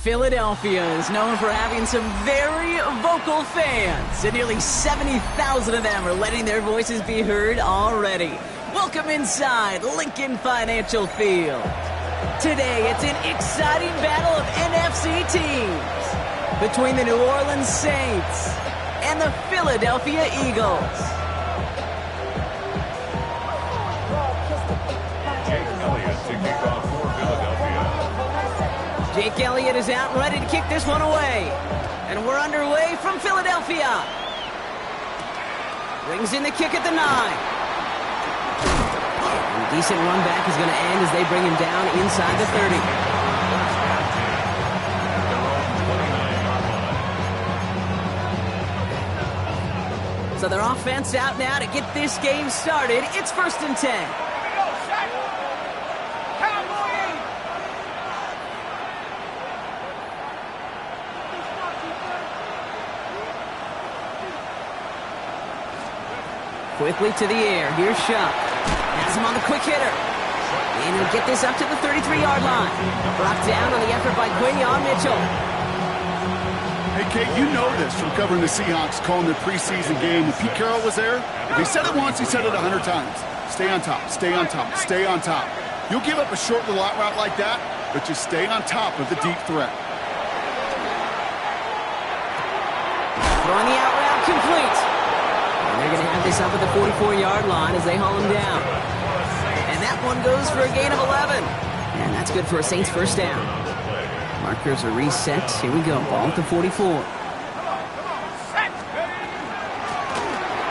Philadelphia is known for having some very vocal fans, and nearly 70,000 of them are letting their voices be heard already. Welcome inside Lincoln Financial Field. Today, it's an exciting battle of NFC teams between the New Orleans Saints and the Philadelphia Eagles. Jake Elliott is out and ready to kick this one away. And we're underway from Philadelphia. Brings in the kick at the 9. And a decent run back is going to end as they bring him down inside the 30. So their offense out now to get this game started. It's 1st and 10. Quickly to the air. Here's Shuck. Has him on the quick hitter. And he'll get this up to the 33-yard line. Brought down on the effort by Quinion Mitchell. Hey, Kate, you know this from covering the Seahawks, calling their preseason game. When Pete Carroll was there, if he said it once, he said it 100 times. Stay on top, stay on top, stay on top. You'll give up a short little out route like that, but just stay on top of the deep threat. Throwing the out route complete. They're going to have this up at the 44-yard line as they haul him down. And that one goes for a gain of 11. And that's good for a Saints first down. Markers are reset. Here we go. Ball at the 44.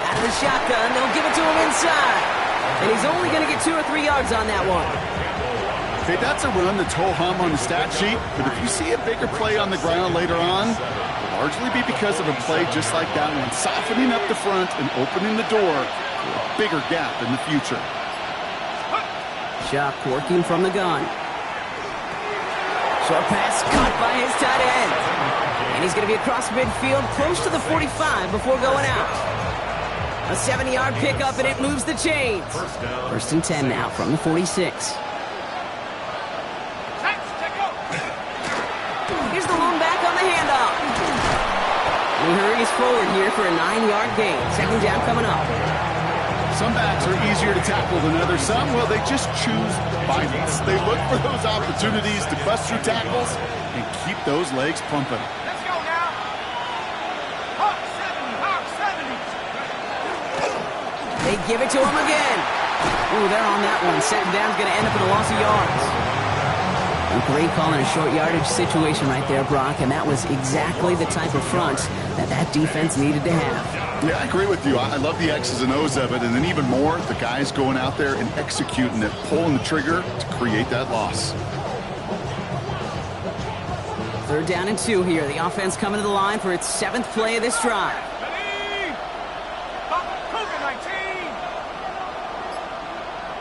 Out of the shotgun. They'll give it to him inside. And he's only going to get 2 or 3 yards on that one. Okay, that's a run that's ho-hum on the stat sheet. But if you see a bigger play on the ground later on, largely be because of a play just like that one, softening up the front and opening the door for a bigger gap in the future. Shuck working from the gun. Short pass caught by his tight end. And he's going to be across midfield close to the 45 before going out. A 70-yard pickup and it moves the chains. 1st and 10 now from the 46. Here's the lone back on the handoff. He hurries forward here for a 9-yard gain. 2nd down coming up. Some backs are easier to tackle than others. Some, well, they just choose violence. They look for those opportunities to bust through tackles and keep those legs pumping. Let's go now. Hawk 70, Hawk 70. They give it to him again. Ooh, they're on that one. 2nd down's going to end up in a loss of yards. A great call in a short yardage situation right there, Brock, and that was exactly the type of front that defense needed to have. Yeah, I agree with you. I love the X's and O's of it, and then even more, the guys going out there and executing it, pulling the trigger to create that loss. 3rd down and 2 here. The offense coming to the line for its 7th play of this drive. Ready? Cougar 19.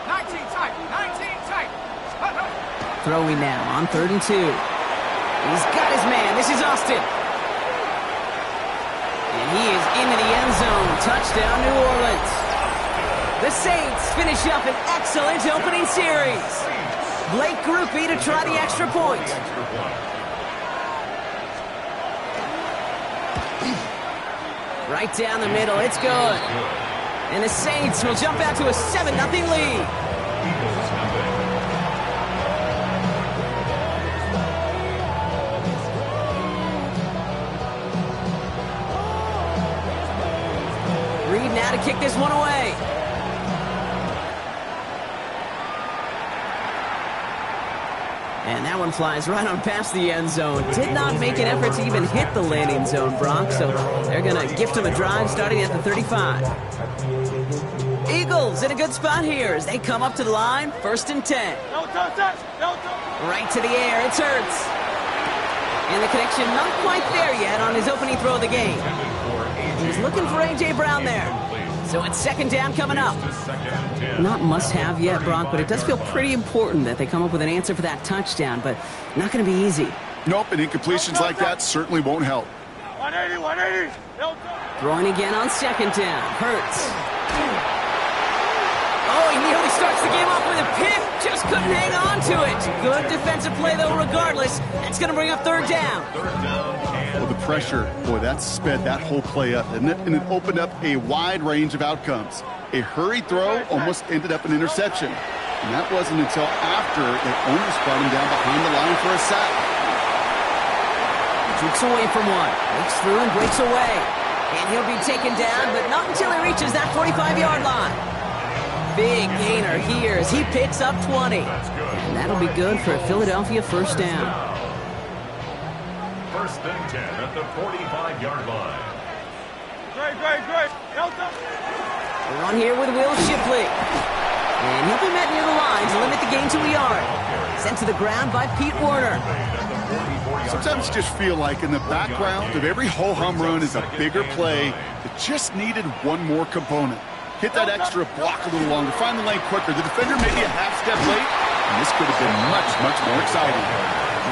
19 tight, 19 tight. Throwing now on 3rd and 2. He's got his man. This is Austin. And he is into the end zone. Touchdown, New Orleans. The Saints finish up an excellent opening series. Blake Grupe to try the extra point. Right down the middle. It's good. And the Saints will jump out to a 7-0 lead. Now to kick this one away. And that one flies right on past the end zone. Did not make an effort to even hit the landing zone, Brock, so they're going to gift him a drive starting at the 35. Eagles in a good spot here as they come up to the line. 1st and 10. Right to the air. It's Hurts. And the connection not quite there yet on his opening throw of the game. He's looking for A.J. Brown there. So it's 2nd down coming up. Not must-have yet, Brock, but it does feel pretty important that they come up with an answer for that touchdown, but not going to be easy. Nope, and incompletions like that certainly won't help. 180, 180. Throwing again on 2nd down. Hurts. Oh, he nearly starts the game off with a pick. Just couldn't hang on to it. Good defensive play, though, regardless. That's going to bring up third down. Well, the pressure, boy, that sped that whole play up, didn't it? And it opened up a wide range of outcomes. A hurried throw almost ended up an interception. And that wasn't until after they almost brought him down behind the line for a sack. Tweaks away from one. Breaks through and breaks away. And he'll be taken down, but not until he reaches that 45-yard line. Big gainer here as he picks up 20. And that'll be good for a Philadelphia first down. First and 10 at the 45-yard line. Great. We're on here with Will Shipley. And he'll be met near the line to limit the gain to a yard. Sent to the ground by Pete Werner. Sometimes you just feel like in the background of every ho-hum run is a bigger play that just needed one more component. Hit that extra block a little longer, find the lane quicker. The defender maybe a half step late, and this could have been much, much more exciting.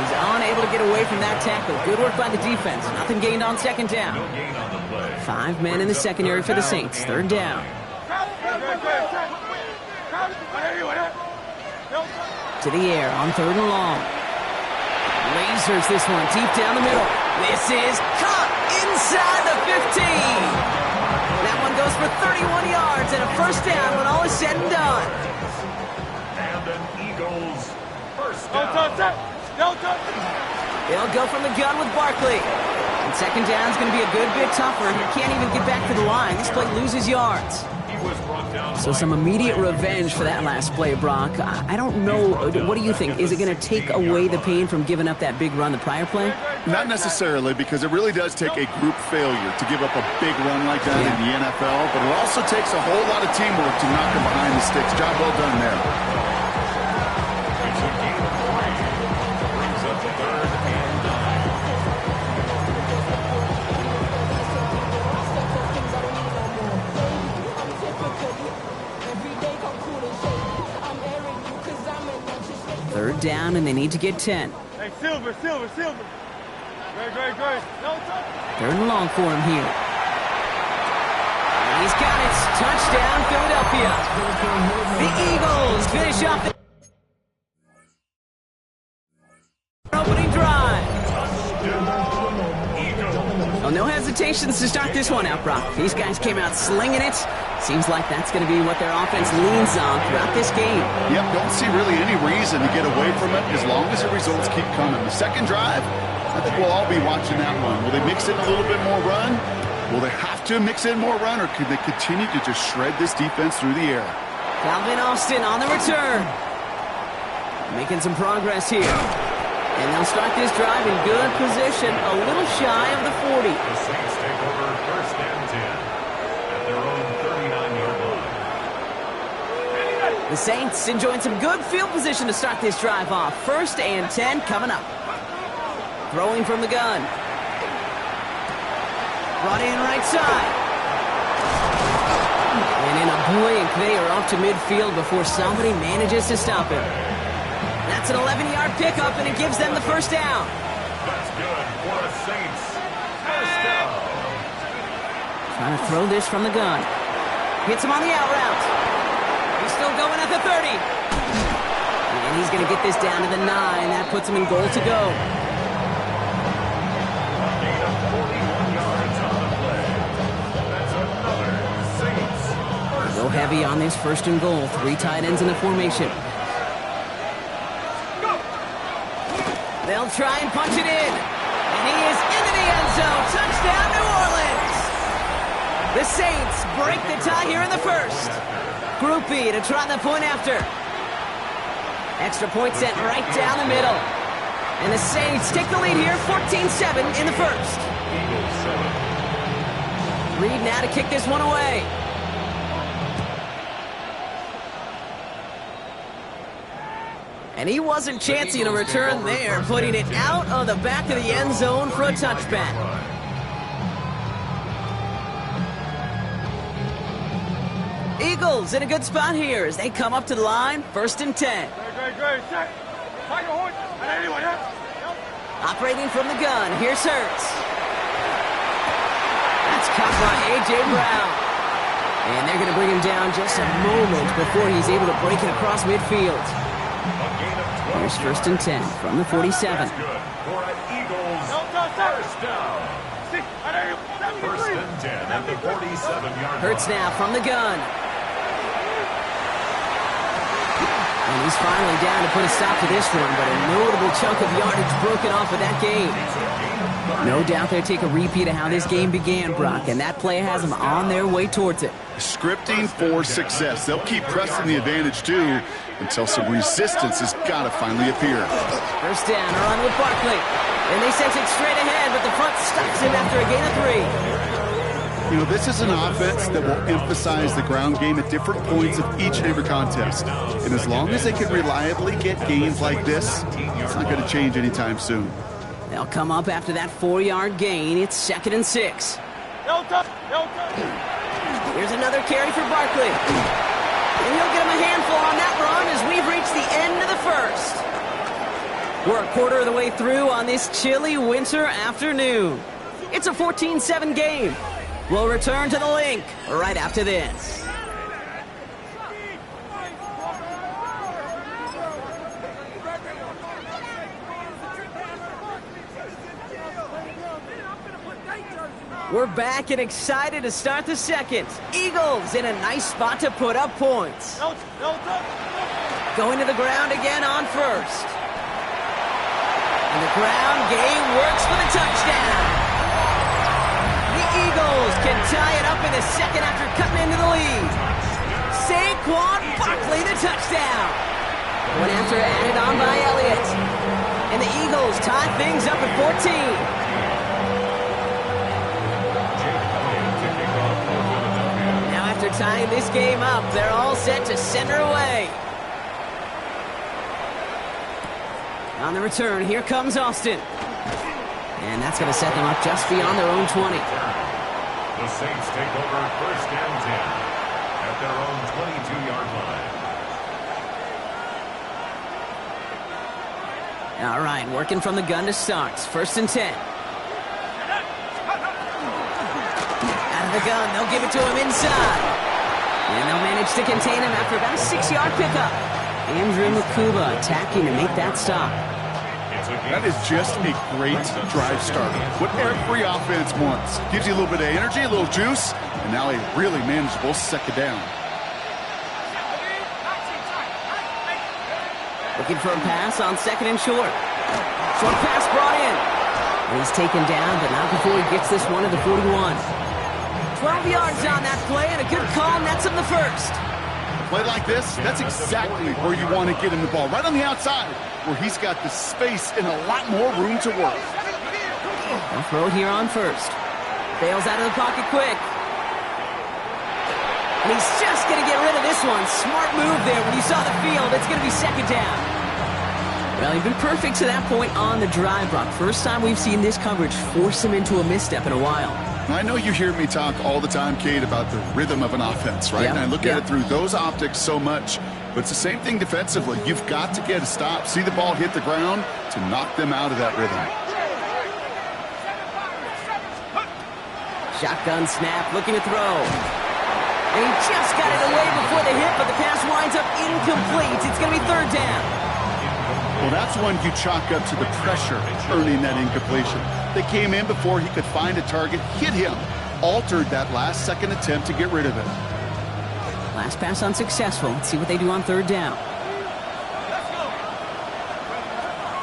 He's unable to get away from that tackle. Good work by the defense. Nothing gained on second down. 5 men in the secondary for the Saints. Third down. To the air on third and long. Lasers this one deep down the middle. This is caught inside the 15. That one goes for 31 yards and a first down when all is said and done. And an Eagles first down. They'll go from the gun with Barkley. And second down is going to be a good bit tougher. He can't even get back to the line. This play loses yards. So some immediate revenge for that last play, Brock. I don't know. What do you think? Is it going to take away the pain from giving up that big run the prior play? Not necessarily, because it really does take a group failure to give up a big run like that in the NFL, but it also takes a whole lot of teamwork to knock him behind the sticks. Job well done there. Brings up third and 9. Third down, and they need to get 10. Hey, Silver. Great. Third and long for him here. And he's got it. Touchdown, Philadelphia. The Eagles finish off the opening drive. Well, no hesitations to start this one out, Brock. These guys came out slinging it. Seems like that's going to be what their offense leans on throughout this game. Yep, don't see really any reason to get away from it as long as the results keep coming. The second drive, I think we'll all be watching that one. Will they mix in a little bit more run? Will they have to mix in more run, or could they continue to just shred this defense through the air? Calvin Austin on the return. Making some progress here. And they'll start this drive in good position, a little shy of the 40. The Saints take over first and 10 at their own 39-yard line. The Saints enjoying some good field position to start this drive off. First and 10 coming up. Throwing from the gun. Brought in right side. And in a blink, they are off to midfield before somebody manages to stop him. That's an 11-yard pickup, and it gives them the first down. That's good for the Saints. First down. Trying to throw this from the gun. Hits him on the out route. He's still going at the 30. And he's going to get this down to the 9. That puts him in goal to go. Gain of 41 yards on the play. That's another Saints first Go heavy on this first and goal. 3 tight ends in the formation. They'll try and punch it in. And he is into the end zone. Touchdown, New Orleans. The Saints break the tie here in the first. Group B to try the point after. Extra point sent right down the middle. And the Saints take the lead here, 14-7 in the first. Eagles 7. Reed now to kick this one away. And he wasn't chancing a return there, putting it out of the back of the end zone for a touchback. Eagles in a good spot here as they come up to the line, first and 10. Great. Operating from the gun, here's Hurts. That's caught by A.J. Brown. And they're going to bring him down just a moment before he's able to break it across midfield. Here's 1st and 10 from the 47. For an Eagles first down. 1st and 10 at the 47-yard line. Hurts now from the gun. And he's finally down to put a stop to this one, but a notable chunk of yardage broken off of that game. No doubt they'll take a repeat of how this game began, Brock, and that play has them on their way towards it. Scripting for success. They'll keep pressing the advantage, too, until some resistance has got to finally appear. 1st down, a run with Barkley. And they sent it straight ahead, but the front stops him after a gain of 3. You know, this is an offense that will emphasize the ground game at different points of each and every contest. And as long as they can reliably get gains like this, it's not going to change anytime soon. They'll come up after that 4-yard gain. It's 2nd and 6. Here's another carry for Barkley. And he'll get him a handful on that run as we've reached the end of the 1st. We're a quarter of the way through on this chilly winter afternoon. It's a 14-7 game. We'll return to the link right after this. We're back and excited to start the 2nd. Eagles in a nice spot to put up points. Going to the ground again on 1st. And the ground game works for the touchdown. The Eagles can tie it up in the 2nd after cutting into the lead. Saquon Barkley, the touchdown. One answer added on by Elliott. And the Eagles tie things up at 14. Now after tying this game up, they're all set to send her away. On the return, here comes Austin. And that's going to set them up just beyond their own 20. The Saints take over 1st and 10 at their own 22-yard line. All right, working from the gun to start. 1st and 10. Out of the gun, they'll give it to him inside. And they'll manage to contain him after about a 6-yard pickup. Andrew Makuba attacking to make that stop. That is just a great drive starter. What every offense wants. Gives you a little bit of energy, a little juice, and now a really manageable 2nd down. Looking for a pass on 2nd and short. Short pass brought in. And he's taken down, but not before he gets this one to the 41. 12 yards on that play, and a good call nets him the 1st. Play like this, that's exactly where you want to get him the ball. Right on the outside, where he's got the space and a lot more room to work. They'll throw it here on 1st. Bails out of the pocket quick. And he's just going to get rid of this one. Smart move there. When you saw the field, it's going to be 2nd down. Well, he's been perfect to that point on the drive, Brock. First time we've seen this coverage force him into a misstep in a while. I know you hear me talk all the time, Kate, about the rhythm of an offense, right? Yep. And I look at it through those optics so much. But it's the same thing defensively. You've got to get a stop, see the ball hit the ground to knock them out of that rhythm. Shotgun snap, looking to throw. And he just got it away before the hit, but the pass winds up incomplete. It's going to be 3rd down. Well, that's one you chalk up to the pressure earning that incompletion. They came in before he could find a target, hit him, altered that last 2nd attempt to get rid of it. Last pass unsuccessful. Let's see what they do on 3rd down.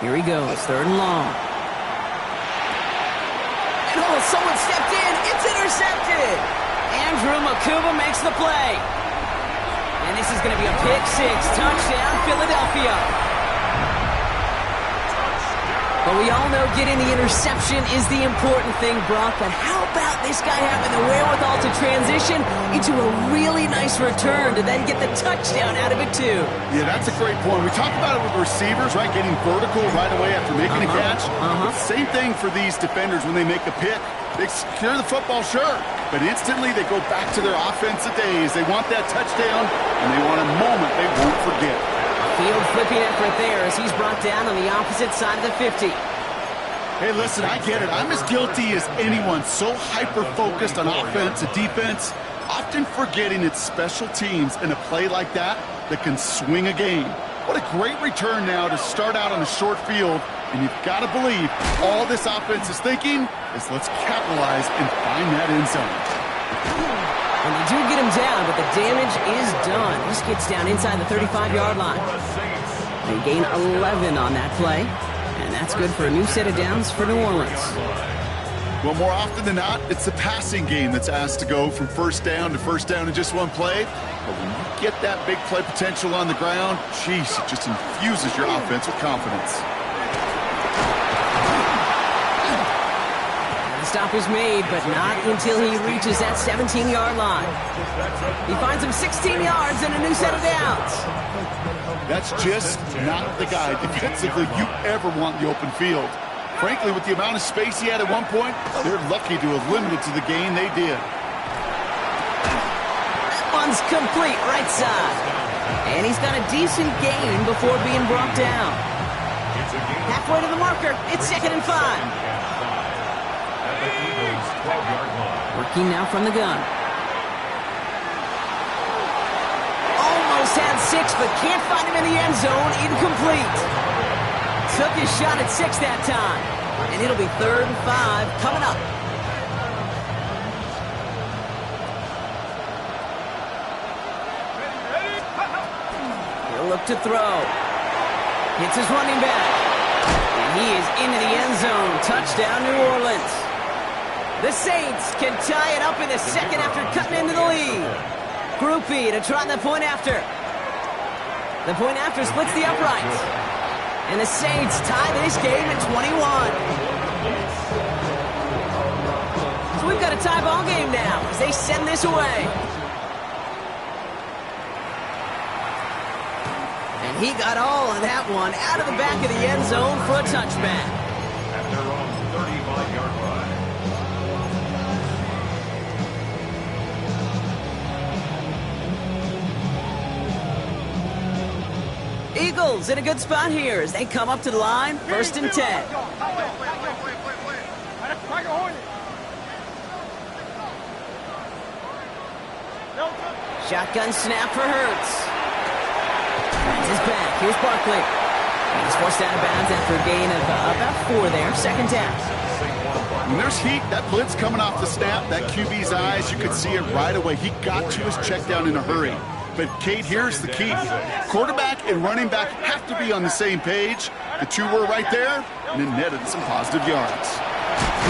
Here he goes, 3rd and long. And oh, someone stepped in. It's intercepted. Andrew Makuba makes the play. And this is going to be a pick 6. Touchdown, Philadelphia. But we all know getting the interception is the important thing, Brock. But how about this guy having the wherewithal to transition into a really nice return to then get the touchdown out of it, too? Yeah, that's a great point. We talk about it with receivers, right? Getting vertical right away after making a catch. Same thing for these defenders when they make a pick. They secure the football, sure. But instantly they go back to their offensive days. They want that touchdown, and they want a moment they won't forget. Field flipping effort there as he's brought down on the opposite side of the 50. Hey, listen, I get it. I'm as guilty as anyone. So hyper-focused on offense and defense. often forgetting it's special teams in a play like that that can swing a game. What a great return now to start out on a short field, and you've got to believe all this offense is thinking is let's capitalize and find that end zone. And they do get him down, but the damage is done. This gets down inside the 35-yard line. They gain 11 on that play, and that's good for a new set of downs for New Orleans. Well, more often than not, it's the passing game that's asked to go from first down to first down in just one play. But when you get that big play potential on the ground, geez, it just infuses your offense with confidence. The stop is made, but not until he reaches that 17-yard line. He finds him 16 yards and a new set of downs. That's just not the guy defensively you ever want in the open field. Frankly, with the amount of space he had at one point, they're lucky to have limited to the gain they did. One's complete right side. And he's got a decent gain before being brought down. Halfway to the marker. It's 2nd and 5. Working now from the gun. Almost had 6, but can't find him in the end zone. Incomplete. Took his shot at 6 that time. And it'll be 3rd and 5 coming up. He'll look to throw. Hits his running back. And he is into the end zone. Touchdown, New Orleans. The Saints can tie it up in the second after cutting into the lead. Groupie to try the point after. The point after splits the uprights. And the Saints tie this game at 21. So we've got a tie ball game now as they send this away. And he got all of that one out of the back of the end zone for a touchback. At their own 35-yard line. Eagles in a good spot here as they come up to the line, 1st and 10. Shotgun snap for Hurts. Finds his back. Here's Barkley. He's forced out of bounds after a gain of about 4 there. 2nd down. When there's heat, that blitz coming off the snap, that QB's eyes, you could see it right away. He got to his check down in a hurry. But, Kate, here's the key. Quarterback and running back have to be on the same page. The two were right there, and it netted some positive yards.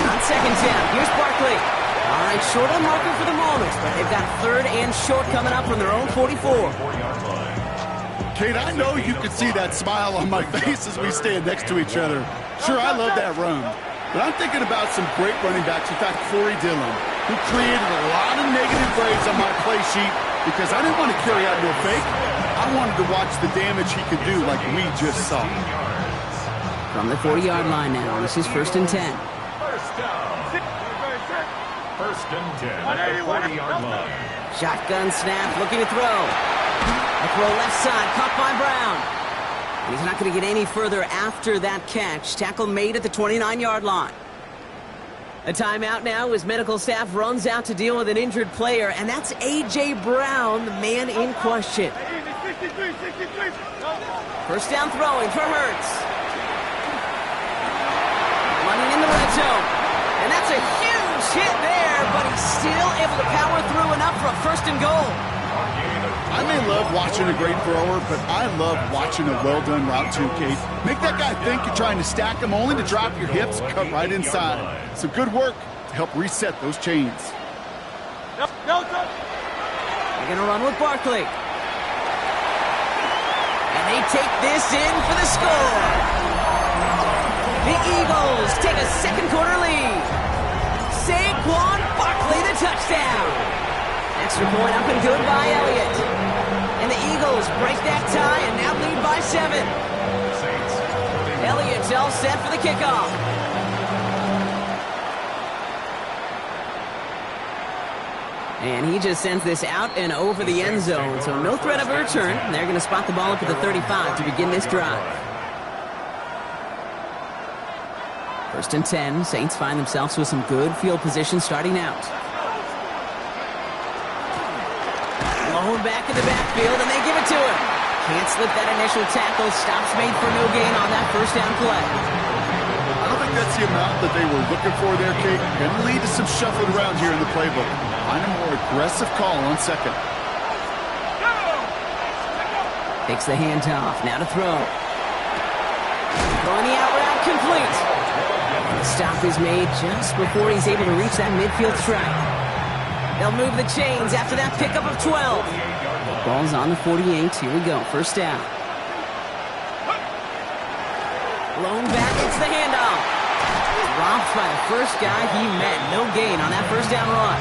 On 2nd down, here's Barkley. All right, short of the marker for the moment, but they've got 3rd and short coming up from their own 44. Kate, I know you can see that smile on my face as we stand next to each other. Sure, I love that run. But I'm thinking about some great running backs. In fact, Corey Dillon, who created a lot of negative grades on my play sheet because I didn't want to carry out no fake. I wanted to watch the damage he could do like we just saw. From the 40-yard line now, this is 1st and 10. First down. 1st and 10 at the 40-yard line. Shotgun snap, looking to throw. A throw left side, caught by Brown. He's not going to get any further after that catch. Tackle made at the 29-yard line. A timeout now as medical staff runs out to deal with an injured player, and that's A.J. Brown, the man in question. 1st down throwing for Hurts. Running in the red zone. And that's a huge hit there, but he's still able to power through enough for a 1st and goal. I may love watching a great thrower, but I love watching a well-done route too, Kate. Make that guy think you're trying to stack him only to drop your hips, cut right inside. Some good work to help reset those chains. They're going to run with Barkley. And they take this in for the score. The Eagles take a second quarter lead. Saquon Barkley, the touchdown. Extra point up and good by Elliott. And the Eagles break that tie and now lead by 7. Elliott's all set for the kickoff. And he just sends this out and over the end zone, so no threat of a return. They're going to spot the ball up at the 35 to begin this drive. 1st and 10, Saints find themselves with some good field position starting out. Blown back in the backfield, and they give it to him. Can't slip that initial tackle. Stops made for no gain on that first down play. I don't think that's the amount that they were looking for there, Kate. Going to lead to some shuffling around here in the playbook. Find a more aggressive call on second. Takes the handoff. Now to throw. Throwing the out route complete. The stop is made just before he's able to reach that midfield strike. They'll move the chains after that pickup of 12. Ball's on the 48. Here we go. First down. Blown back. It's the handoff. Dropped by the first guy he met. No gain on that first down run.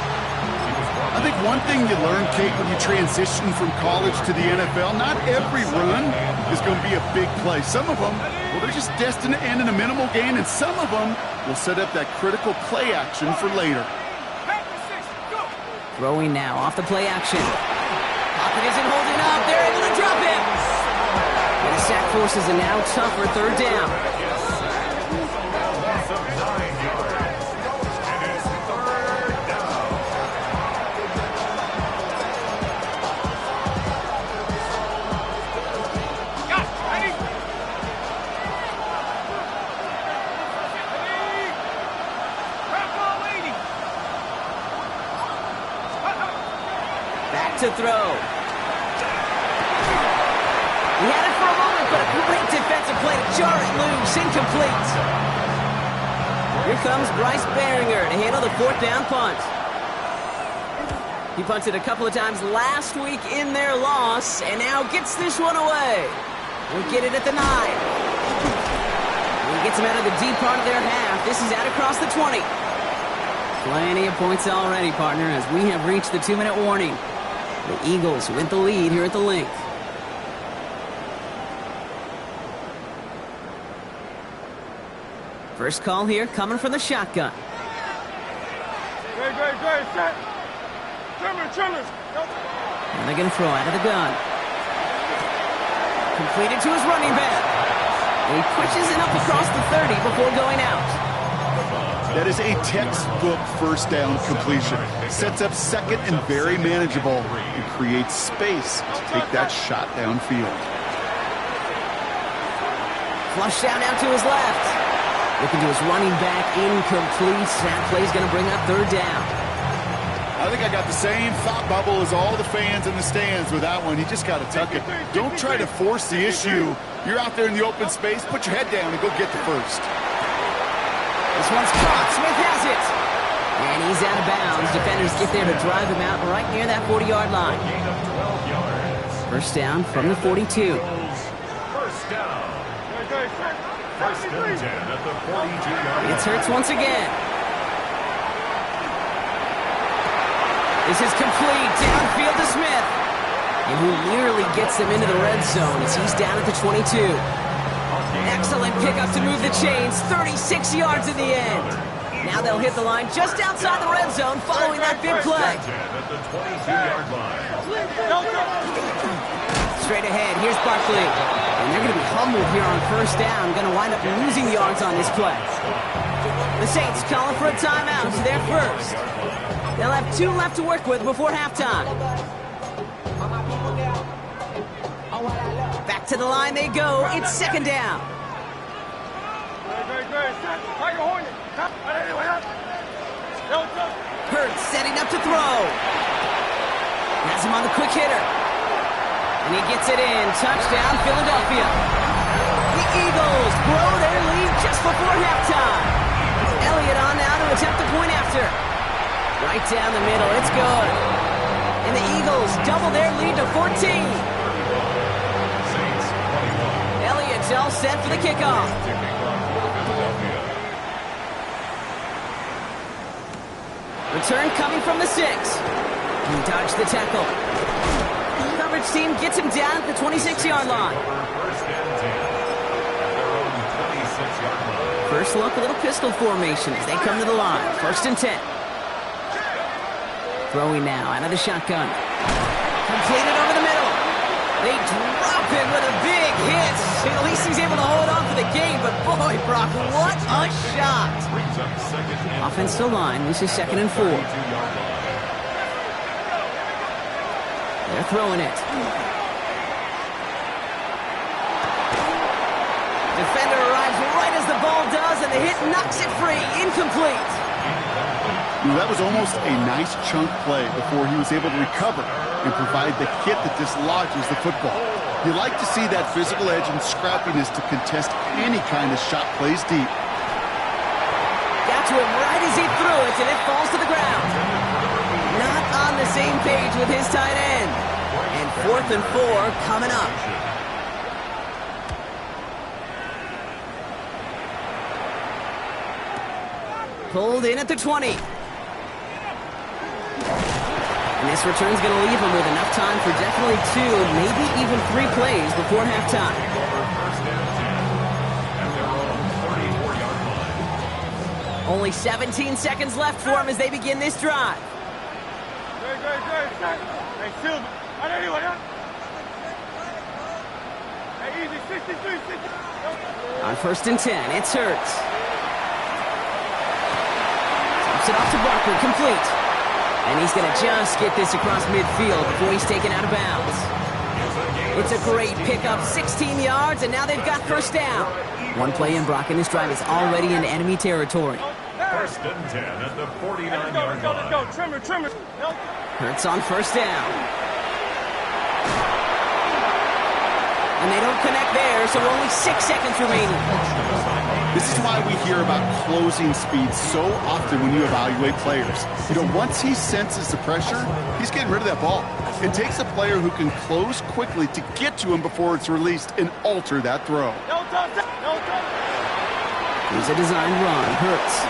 I think one thing you learn, Kate, when you transition from college to the NFL, not every run is going to be a big play. Some of them, well, they're just destined to end in a minimal gain, and some of them will set up that critical play action for later. Throwing now off the play action. Pocket isn't holding up. They're able to drop him. And the sack forces a now tougher third down. To throw. He had it for a moment, but a great defensive play to jar it loose. Incomplete. Here comes Bryce Behringer to handle the fourth down punt. He punted a couple of times last week in their loss, and now gets this one away. We'll get it at the 9. He gets him out of the deep part of their half. This is out across the 20. Plenty of points already, partner, as we have reached the 2-minute warning. The Eagles with the lead here at the link. First call here coming from the shotgun. Great, set. Trimmers. And they're going to throw out of the gun. Completed to his running back. He pushes it up across the 30 before going out. That is a textbook first down completion. Sets up second and very manageable and creates space to take that shot downfield. Flush down to his left. Looking to his running back, incomplete. That play's going to bring up third down. I think I got the same thought bubble as all the fans in the stands with that one. You just got to tuck it. Don't try to force the issue. You're out there in the open space. Put your head down and go get the first. This one's caught. Smith has it. And he's out of bounds. Defenders get there to drive him out right near that 40-yard line. First down from the 42. First down. First and 10 at the 42-yard line. It's Hurts once again. This is complete. Downfield to Smith. And who nearly gets them into the red zone as he's down at the 22. Excellent pickup to move the chains. 36 yards in the end. Now they'll hit the line just outside the red zone following that big play. Straight ahead, here's Barkley. And they're going to be humbled here on first down. Going to wind up losing yards on this play. The Saints calling for a timeout. They're first. They'll have 2 left to work with before halftime. Back to the line they go. It's second down. Hurts setting up to throw. Has him on the quick hitter. And he gets it in. Touchdown, Philadelphia. The Eagles grow their lead just before halftime. Elliott on now to attempt the point after. Right down the middle. It's good. And the Eagles double their lead to 14. Elliott's all set for the kickoff. Return coming from the 6. He dodged the tackle. Coverage team gets him down at the 26-yard line. First look, a little pistol formation as they come to the line. First and 10. Throwing now out of the shotgun. Completed over the middle. They drop him with a big hit. At least he's able to hold on for the game, but boy, Brock, what a shot. Offensive line, this is second and 4. They're throwing it. Defender arrives right as the ball does, and the hit knocks it free. Incomplete. That was almost a nice chunk play before he was able to recover and provide the hit that dislodges the football. You like to see that physical edge and scrappiness to contest any kind of shot plays deep. Got to him right as he threw it, and it falls to the ground. Not on the same page with his tight end. And 4th and 4 coming up. Pulled in at the 20. And this return's going to leave him with enough time for definitely 2, maybe even 3 plays before halftime. Only 17 seconds left for him as they begin this drive. On 1st and 10, it's Hurts. Tops it off to Barkley, complete. And he's going to just get this across midfield before he's taken out of bounds. It's a great pickup, 16 yards, and now they've got 1st down. One play in, Brock, and this drive is already in enemy territory. 1st and 10 at the 49-yard line. Go, trimmer. Hurts on 1st down. And they don't connect there, so only 6 seconds remaining. This is why we hear about closing speed so often when you evaluate players. Once he senses the pressure, he's getting rid of that ball. It takes a player who can close quickly to get to him before it's released and alter that throw. Here's a design run. Hurts.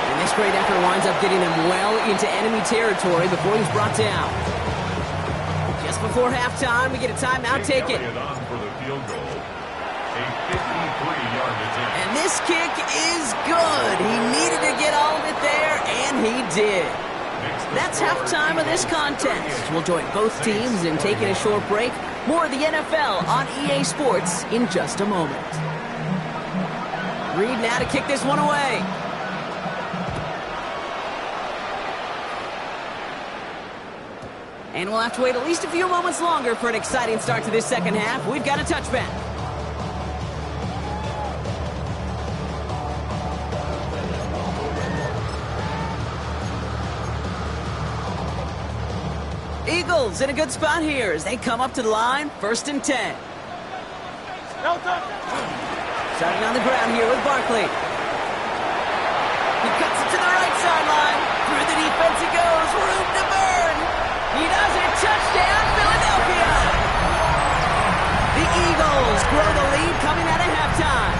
And this great effort winds up getting him well into enemy territory before he's brought down. Just before halftime, we get a timeout taken. And this kick is good. He needed to get all of it there, and he did. That's halftime of this contest. We'll join both teams in taking a short break. More of the NFL on EA Sports in just a moment. Reed now to kick this one away. And we'll have to wait at least a few moments longer for an exciting start to this second half. We've got a touchback. Eagles in a good spot here as they come up to the line, 1st and 10. Starting on the ground here with Barkley. He cuts it to the right sideline. Through the defense he goes. Room to burn. He does it. Touchdown, Philadelphia. The Eagles grow the lead coming out of halftime.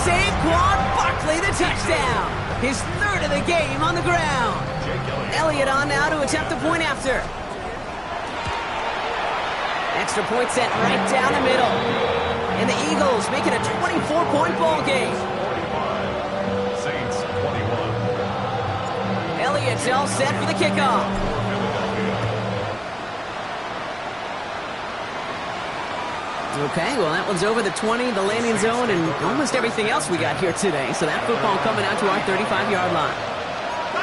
Saquon Barkley, the touchdown. His 3rd of the game on the ground. Elliott on now to attempt the point after. Extra point set right down the middle. And the Eagles make it a 24-point ball game. Saints 21. Elliott's all set for the kickoff. Okay, well, that one's over the 20, the landing zone, and almost everything else we got here today. So that football coming out to our 35-yard line.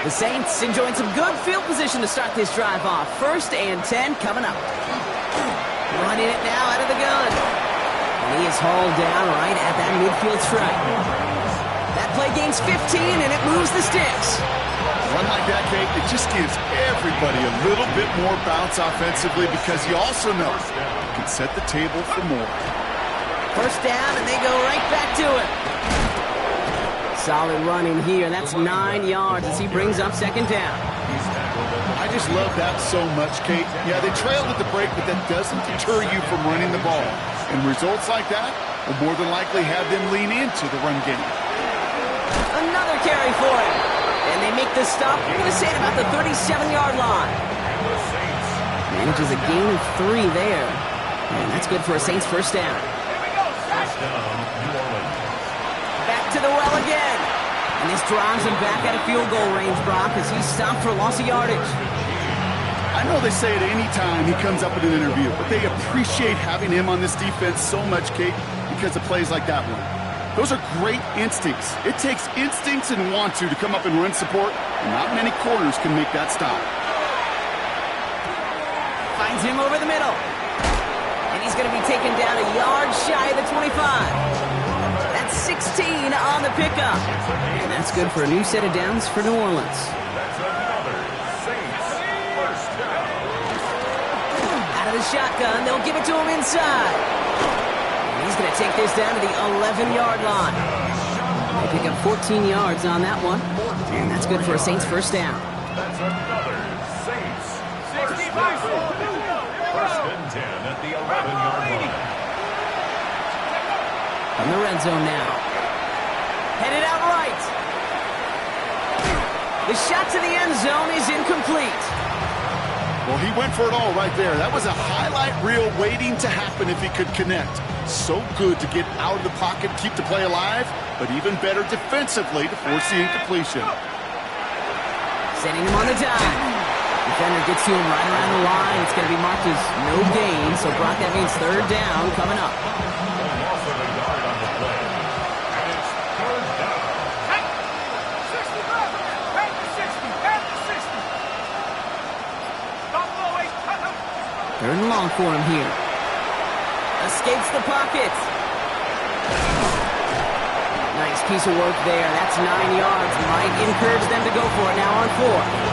The Saints enjoying some good field position to start this drive off. 1st and 10 coming up. Running it now out of the gun. And he is hauled down right at that midfield stripe. That play gains 15, and it moves the sticks. One like that, Kate, it just gives everybody a little bit more bounce offensively because you also know you can set the table for more. 1st down, and they go right back to it. Solid run in here. That's 9 yards as he brings up 2nd down. I just love that so much, Kate. Yeah, they trailed at the break, but that doesn't deter you from running the ball. And results like that will more than likely have them lean into the run game. Another carry for him. And they make the stop. We're going to say at about the 37-yard line. Manages a gain of 3 there. And that's good for a Saints 1st down. Back to the well again. And this drives him back out of field goal range, Brock, as he's stopped for loss of yardage. I know they say it any time he comes up in an interview, but they appreciate having him on this defense so much, Kate, because of plays like that one. Those are great instincts. It takes instincts and want to come up and run support, and not many corners can make that stop. finds him over the middle. And he's going to be taken down a yard shy of the 25. That's 16 on the pickup. And that's good for a new set of downs for New Orleans. That's another Saints first down. Out of the shotgun, they'll give it to him inside. And he's going to take this down to the 11-yard line. They pick up 14 yards on that one. And that's good for a Saints first down. That's another Saints first down. First and 10 at the 11-yard line. In the red zone now. Headed out right. The shot to the end zone is incomplete. Well, he went for it all right there. That was a highlight reel waiting to happen if he could connect. So good to get out of the pocket, keep the play alive, but even better defensively to force the incompletion. Sending him on the dive. Defender gets to him right around the line. It's going to be marked as no gain, so Brock, that means third down coming up. Loss of a yard on the play. And it's third down. Hey, 65. Back to 60. Back to 60. Don't blow it. Third and long for him here. Escapes the pocket. Nice piece of work there. That's 9 yards. Might encourage them to go for it now on 4.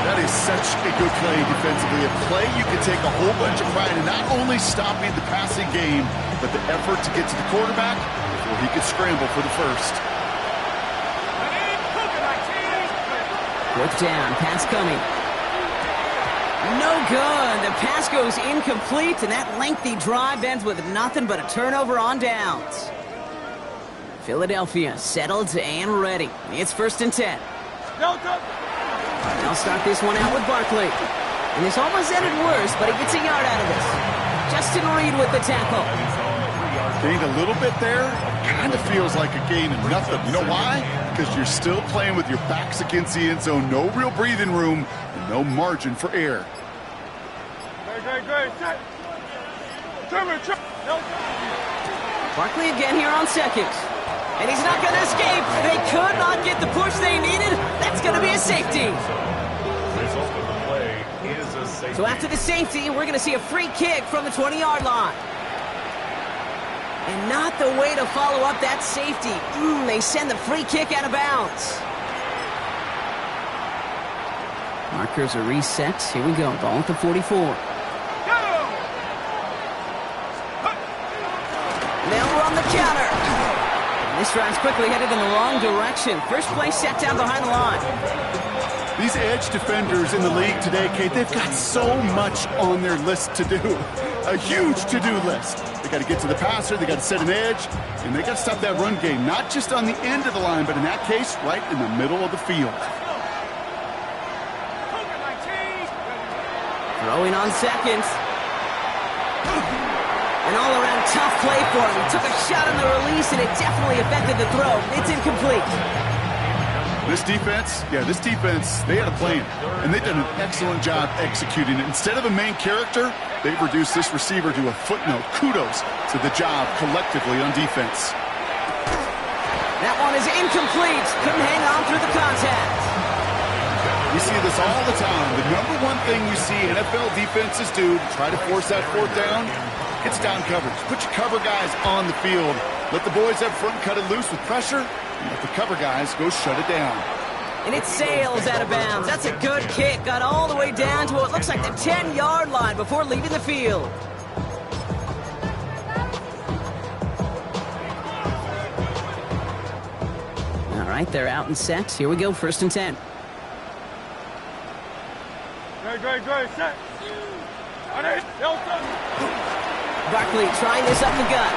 That is such a good play defensively. A play you can take a whole bunch of pride in not only stopping the passing game, but the effort to get to the quarterback before he could scramble for the first. Fourth down. Pass coming. No good. The pass goes incomplete, and that lengthy drive ends with nothing but a turnover on downs. Philadelphia settled and ready. It's first and 10. They'll start this one out with Barkley. And this almost ended worse, but he gets a yard out of this. Justin Reed with the tackle. Gained a little bit there. Kind of feels like a gain of nothing. You know why? Because you're still playing with your backs against the end zone. No real breathing room and no margin for error. Barkley again here on seconds. And he's not going to escape. They could not get the push they needed. That's going to be a safety. Result of the play is a safety. So after the safety, we're going to see a free kick from the 20-yard line. And not the way to follow up that safety. They send the free kick out of bounds. Markers are reset. Here we go. Ball at the 44. They'll run the counter. This drive's quickly headed in the wrong direction. First play set down behind the line. These edge defenders in the league today, Kate, they've got so much on their list to do. A huge to-do list. They got to get to the passer, they got to set an edge, and they got to stop that run game, not just on the end of the line, but in that case, right in the middle of the field. Throwing on seconds. An all-around tough play for him. He took a shot on the release, and it definitely affected the throw. It's incomplete. This defense, they had a plan, and they've done an excellent job executing it. Instead of a main character, they've reduced this receiver to a footnote. Kudos to the job collectively on defense. That one is incomplete. Couldn't hang on through the contact. We see this all the time. The number one thing you see NFL defenses do to try to force that fourth down, it's down coverage. Put your cover guys on the field. Let the boys up front cut it loose with pressure, and let the cover guys go shut it down. And it sails out of bounds. That's a good kick. Got all the way down to what looks like the 10-yard line before leaving the field. All right, they're out and set. Here we go, first and 10. Great, set. Barkley trying this up the gut.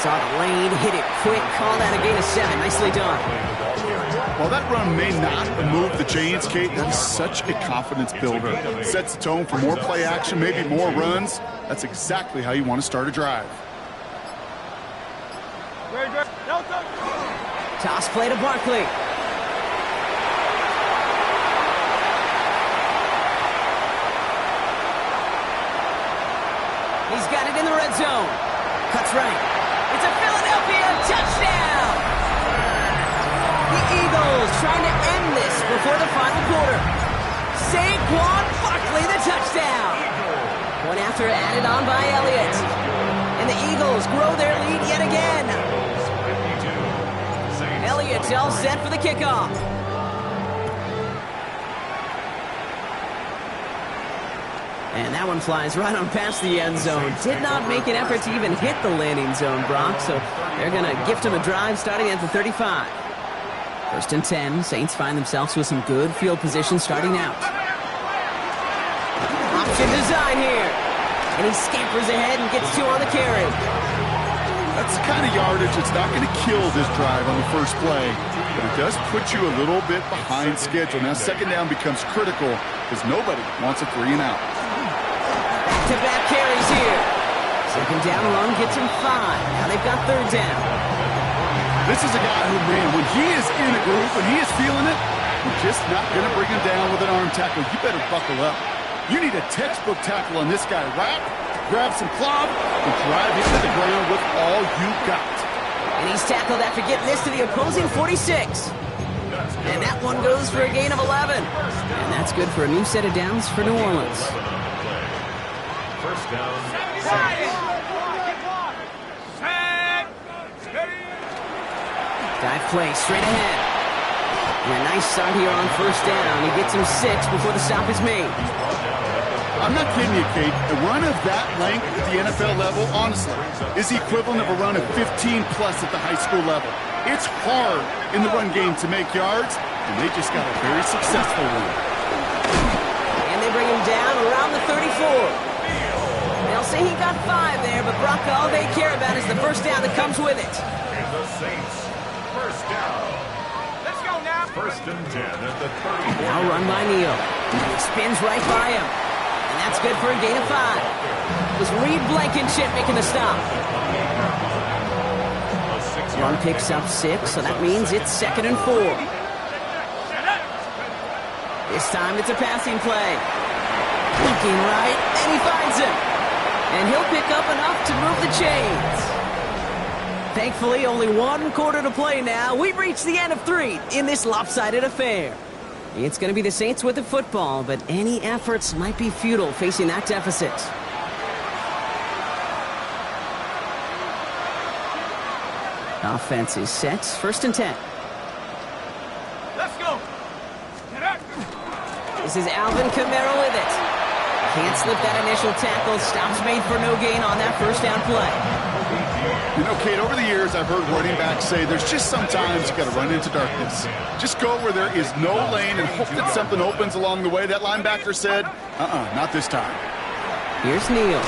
Saw the lane, hit it quick, called out a gain of 7. Nicely done. While that run may not have moved the chains, Kate, that is such a confidence builder. It sets the tone for more play action, maybe more runs. That's exactly how you want to start a drive. Toss play to Barkley. He's got it in the red zone. Cuts right. It's a Philadelphia touchdown! The Eagles trying to end this before the final quarter. Saquon Barkley, the touchdown! after, added on by Elliott. And the Eagles grow their lead yet again. Elliott all set for the kickoff. And that one flies right on past the end zone. Did not make an effort to even hit the landing zone, Brock. So they're going to gift him a drive starting at the 35. First and 10. Saints find themselves with some good field position starting out. Option design here. And he scampers ahead and gets 2 on the carry. That's the kind of yardage that's not going to kill this drive on the first play. But it does put you a little bit behind schedule. Now second down becomes critical because nobody wants a 3 and out. Back-to-back carries here. Second down run gets him 5. Now they've got third down. This is a guy who, man, when he is in a group, when he is feeling it, we're just not going to bring him down with an arm tackle. You better buckle up. You need a textbook tackle on this guy. Wrap, grab some clob, and drive him to the ground with all you got. And he's tackled after getting this to the opposing 46. And that one goes for a gain of 11. And that's good for a new set of downs for New Orleans. First down. Dive play straight ahead. And a nice start here on first down. He gets him 6 before the stop is made. I'm not kidding you, Kate. A run of that length at the NFL level, honestly, is the equivalent of a run of 15-plus at the high school level. It's hard in the run game to make yards, and they just got a very successful one. And they bring him down around the 34. They'll say he got 5 there, but Brock, all they care about is the first down that comes with it. And the Saints, first down. Let's go now. First and 10 at the 30. Now run by Neal. He spins right by him. And that's good for a gain of 5. It was Reed Blankenship making the stop. Run picks up 6, so that means it's second and 4. This time it's a passing play. Looking right, and he finds him. And he'll pick up enough to move the chains. Thankfully, only 1 quarter to play now. We've reached the end of 3 in this lopsided affair. It's going to be the Saints with the football, but any efforts might be futile facing that deficit. Offense is set. First and 10. Let's go. This is Alvin Kamara with it. Can't slip that initial tackle. Stops made for no gain on that first down play. You know, Kate, over the years, I've heard running backs say there's just sometimes you got to run into darkness. Just go where there is no lane and hope that something opens along the way. That linebacker said, not this time. Here's Neal.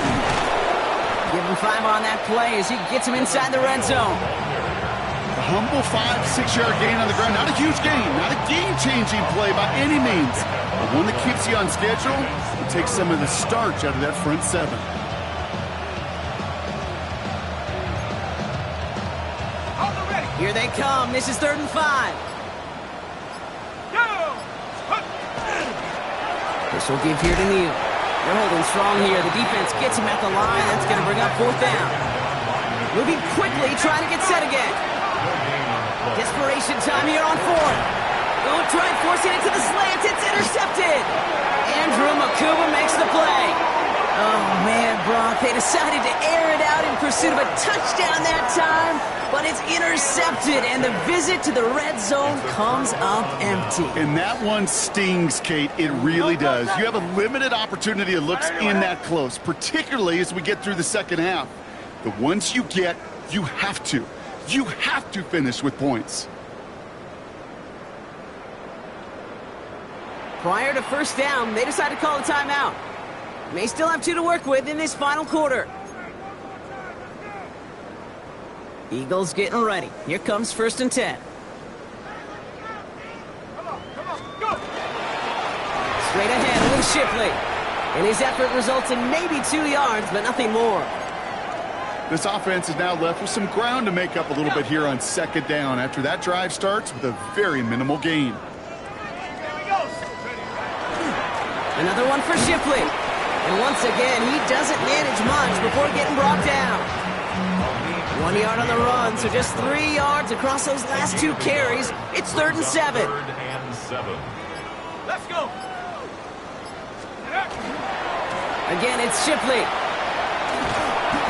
Give him 5 on that play as he gets him inside the red zone. A humble 5-6-yard gain on the ground. Not a huge gain, not a game-changing play by any means, but one that keeps you on schedule and takes some of the starch out of that front 7. Here they come. This is third and 5. This will give here to Neal. They're holding strong here. The defense gets him at the line. That's going to bring up fourth down. Moving quickly, trying to get set again. Desperation time here on 4th. Going to try forcing it to the slants. It's intercepted. Andrew Makuba makes the play. Oh, man, Brock, they decided to air it out in pursuit of a touchdown that time, but it's intercepted, and the visit to the red zone comes up empty. And that one stings, Kate. It really does. You have a limited opportunity that looks in that close, particularly as we get through the second half. But once you get, you have to finish with points. Prior to first down, they decided to call a timeout. May still have 2 to work with in this final quarter. Eagles getting ready. Here comes first and 10. Straight ahead with Shipley. And his effort results in maybe 2 yards, but nothing more. This offense is now left with some ground to make up a little bit here on second down after that drive starts with a very minimal gain. Another one for Shipley. And once again, he doesn't manage much before getting brought down. 1 yard on the run, so just 3 yards across those last 2 carries. It's third and 7. Let's go. Again, it's Shipley.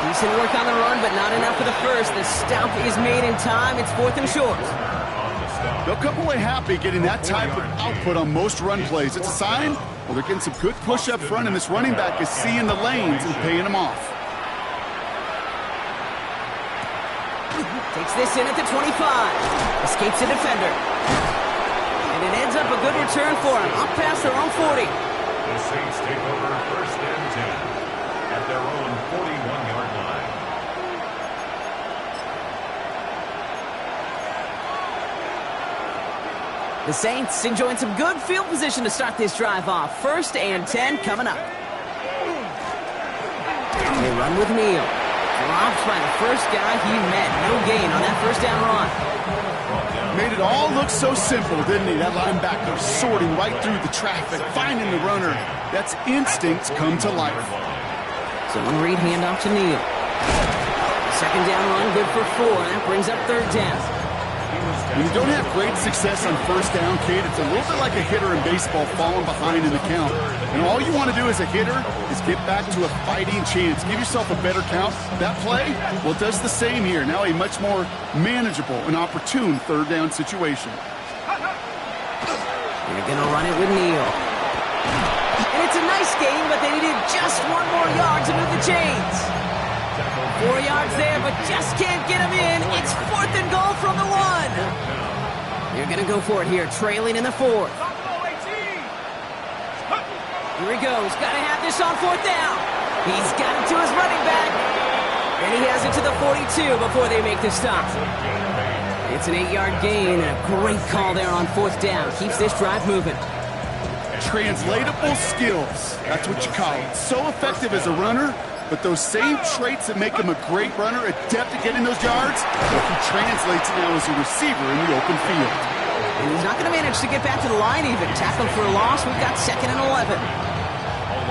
Decent work on the run, but not enough for the first. The stop is made in time. It's 4th and short. They'll come away happy getting that type of output on most run plays. It's a sign, well, they're getting some good push up front, and this running back is seeing the lanes and paying them off. Takes this in at the 25. Escapes a defender. And it ends up a good return for him. Up past their own 40. The Saints take over 1st and 10 at their own 41-yard line. The Saints enjoying some good field position to start this drive off. 1st and 10 coming up. They run with Neal. Dropped by the first guy he met. No gain on that 1st down run. Made it all look so simple, didn't he? That linebacker sorting right through the traffic, finding the runner. That's instincts come to life. Zone read handoff to Neal. 2nd down run, good for 4. That brings up 3rd down. When you don't have great success on 1st down, Kate, it's a little bit like a hitter in baseball falling behind in the count. And all you want to do as a hitter is get back to a fighting chance. Give yourself a better count. That play, well, it does the same here. Now a much more manageable and opportune 3rd down situation. They're going to run it with Neal. And it's a nice gain, but they needed just 1 more yard to move the chains. 4 yards there, but just can't get him in. It's 4th and goal from the 1. They're going to go for it here, trailing in the 4th. Here he goes. Got to have this on 4th down. He's got it to his running back. And he has it to the 42 before they make the stop. It's an 8-yard gain, and a great call there on 4th down. Keeps this drive moving. Translatable skills. That's what you call it. So effective as a runner, but those same traits that make him a great runner, adept at getting those yards, well, he translates now as a receiver in the open field. And he's not going to manage to get back to the line even. Tackled for a loss. We've got 2nd and 11.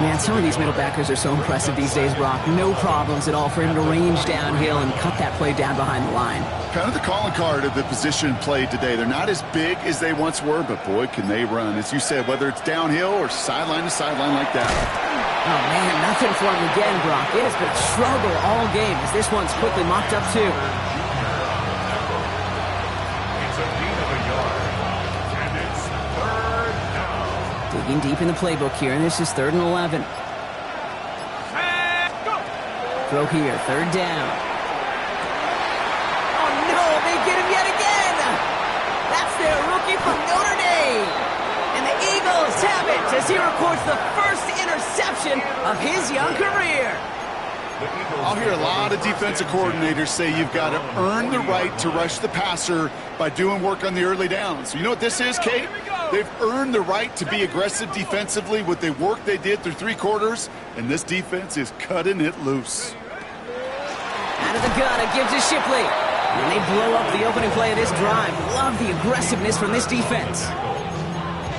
Man, some of these middle backers are so impressive these days, Brock. No problems at all for him to range downhill and cut that play down behind the line. Kind of the calling card of the position played today. They're not as big as they once were, but boy, can they run. As you said, whether it's downhill or sideline to sideline like that. Oh, man, nothing for him again, Brock. It has been a struggle all game as this one's quickly mopped up, too. It's a gain of a yard, and it's 3rd down. Digging deep in the playbook here, and this is 3rd and 11. Throw here, 3rd down. Oh, no, they get him yet again. That's their rookie from Notre Dame. And the Eagles have it as he records the first interception of his young career. I'll hear a lot of defensive coordinators say you've got to earn the right to rush the passer by doing work on the early downs. You know what this is, Kate? They've earned the right to be aggressive defensively with the work they did through 3 quarters, and this defense is cutting it loose. Out of the gun, it gives to Shipley. And they blow up the opening play of this drive. Love the aggressiveness from this defense.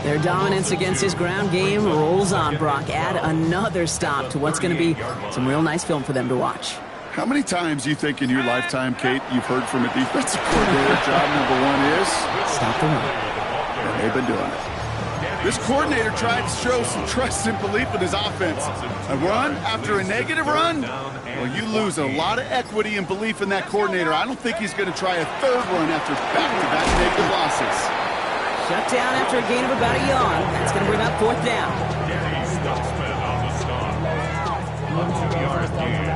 Their dominance against his ground game rolls on, Brock. Add another stop to what's going to be some real nice film for them to watch. How many times do you think in your lifetime, Kate, you've heard from a defensive coordinator, job number 1 is? Stop the run. And they've been doing it. This coordinator tried to show some trust and belief in his offense. A run after a negative run? Well, you lose a lot of equity and belief in that coordinator. I don't think he's going to try a 3rd run after back-to-back negative losses. Shut down after a gain of about a yard. That's going to bring up 4th down.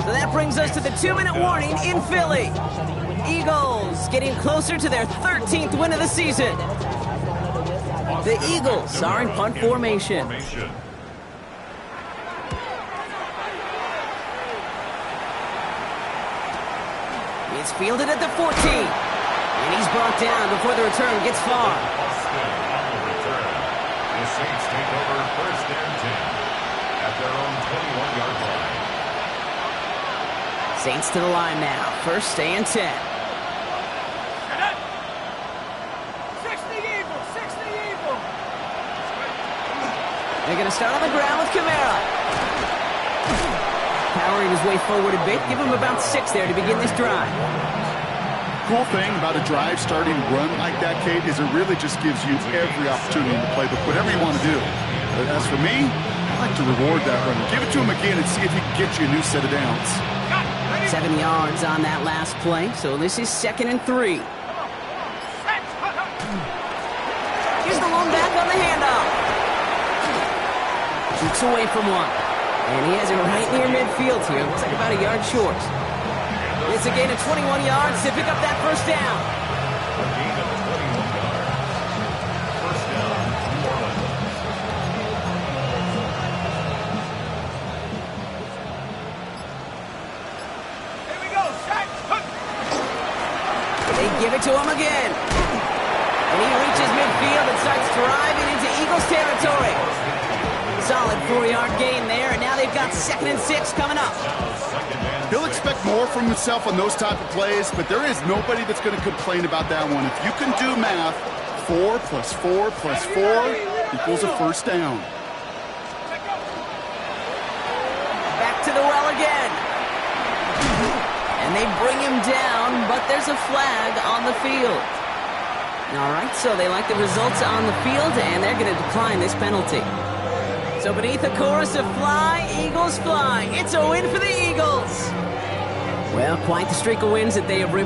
So that brings us to the 2-minute warning in Philly. Eagles getting closer to their 13th win of the season. The Eagles are in punt formation. It's fielded at the 14. And he's brought down before the return gets far. The Saints take over 1st and 10 at their own 21-yard line. Saints to the line now. 1st and 10. 60 Eagles, 60 Eagles. They're going to start on the ground with Kamara. Powering his way forward a bit. Give him about 6 there to begin this drive. Cool thing about a drive starting run like that, Kate, is it really just gives you every opportunity in the playbook, whatever you want to do. But as for me, I like to reward that runner. Give it to him again and see if he can get you a new set of downs. 7 yards on that last play, so this is 2nd and 3. Here's the lone back on the handoff. Keeps away from one. And he has it right near midfield here. Looks like about a yard short. It's a gain of 21 yards to pick up that first down. A gain of 21 yards. First down, New Orleans. Here we go, Saints. They give it to him again. And he reaches midfield and starts driving into Eagles territory. Solid 4-yard gain there, and now they've got 2nd and 6 coming up. He'll expect more from himself on those type of plays, but there is nobody that's going to complain about that one. If you can do math, 4 plus 4 plus 4 equals a first down. Back to the well again. And they bring him down, but there's a flag on the field. All right, so they like the results on the field, and they're going to decline this penalty. So beneath a chorus of fly, Eagles fly. It's a win for the Eagles. Well, quite the streak of wins that they have ripped